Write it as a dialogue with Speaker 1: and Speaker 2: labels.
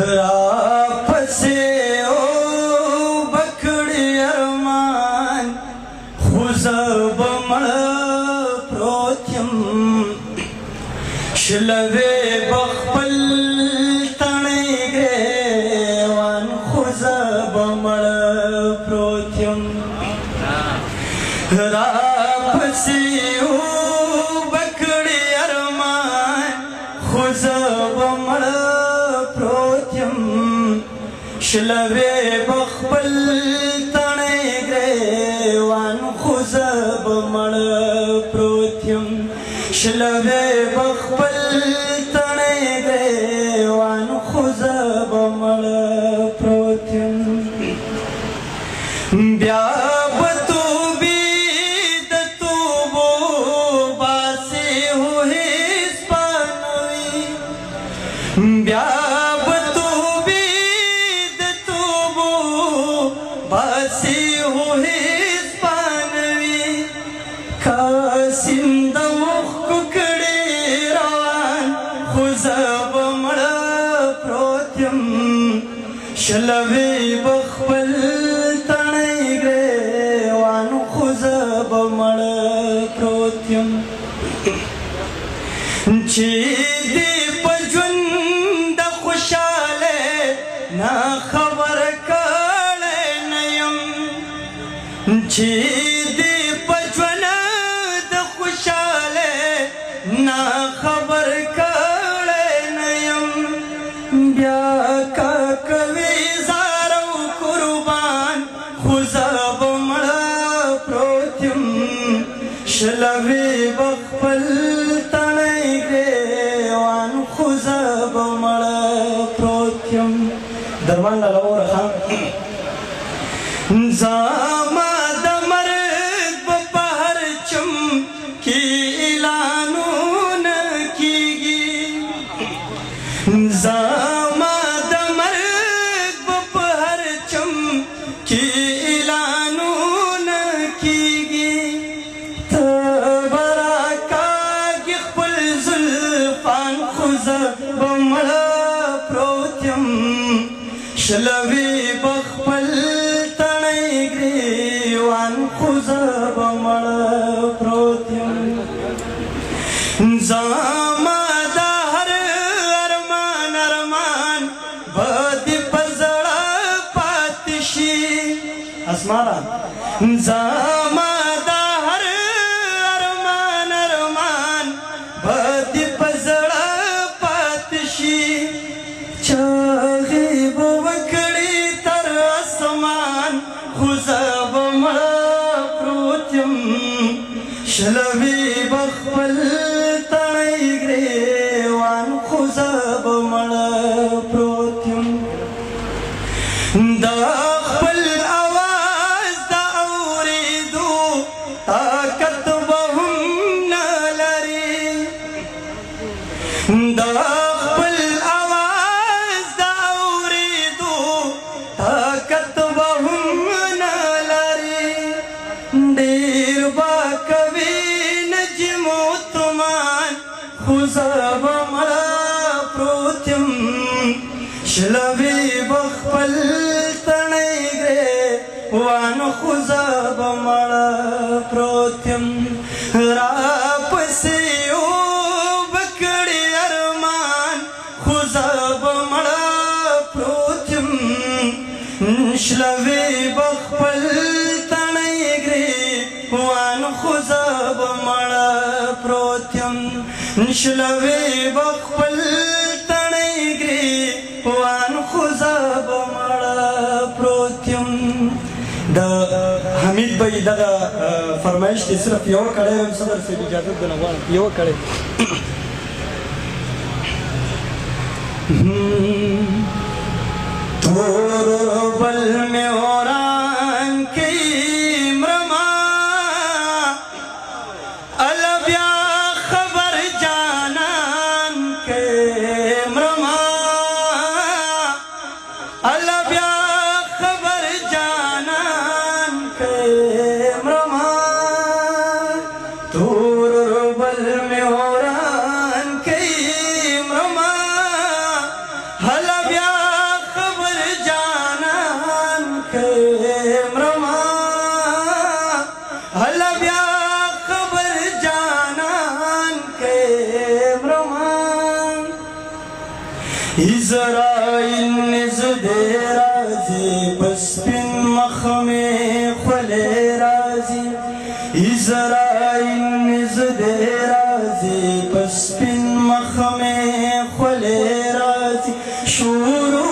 Speaker 1: راپسې او بکړې ارمان خو زه به مړه پروت یم شلوې به خپل تڼۍ ګریوان خو زه به مړه پروت یم راپسې او بکړې ارمان خو زه به مړه شلوې به خپل تڼۍ ګریوان خو زه به مړه پروت یم شلوې به خپل تڼۍ ګریوان خو زه به مړه پروت یم بیا به توبې د توبو باسې هو هېڅ به نه وي بیا باسی ہو ہیس پانوی کاسم دا وخکو کڑی روان خوزب مڑا پروتیم شلوی بخبل تنی گریوان خوزب مڑا پروتیم چی دی پجون دا خوشالے نا خبر چې دې په ژوند د خوشحالۍ نا خبر کړی نه یم بیا کا کوي زار او قربان خو زه به مړه پروت یم شلوې به خپل تڼۍ ګریوان خو زه به مړه پروت یم درمان لاله وره زما د مرګ په هر چم کې اعلانونه کیږي زما د مرګ په هر چم کې اعلانونه کیږي ته به راکاږي خپل زلفان خو زه به مړه پروت یم شلوې به خپل خو زه به مړه پروت یم زما د هر ارمان ارمان به دې په زړه پاتې شي اسمانه زما د هر ارمان ارمان به دې په زړه پاتې شي چاغې به وکړي تر اسمان خو زه به مړه شلوې به خپل تڼۍ ګریوان خو زه به مړه پروت یم د خپل اواز د اورېدو طاقت به هم نه لري د خپل اواز د اورېدو طاقت به هم نه لري ډېر به خو زه به مړه پروت یم شلوې به خپل تڼۍ ګریوان خو زه به مړه پروت یم راپسې او بکړې ارمان خو زه به مړه پروت یم شلوې به خپل تڼۍ ګریوان خو زه به مړه پروت یم شلوې به خپل تڼۍ ګریوان خو زه به مړه پروت یم د حمید بھائی دغه فرمایش دی صرف یو کړی یم صدر صاحب اجازه درنه غواړم یو کړی تور بل مې وران کړي مرما ال بیا خبر جانان کې مرما ال بیا خبر جانان کې مرما تور بل مې وران کړي مرما ال بیا इज़राइल निज़दे राज़ी पस्पिन मखमे खुले राज़ी इज़राइल निज़दे राज़ी पस्पिन मखमे खुले राज़ी शूर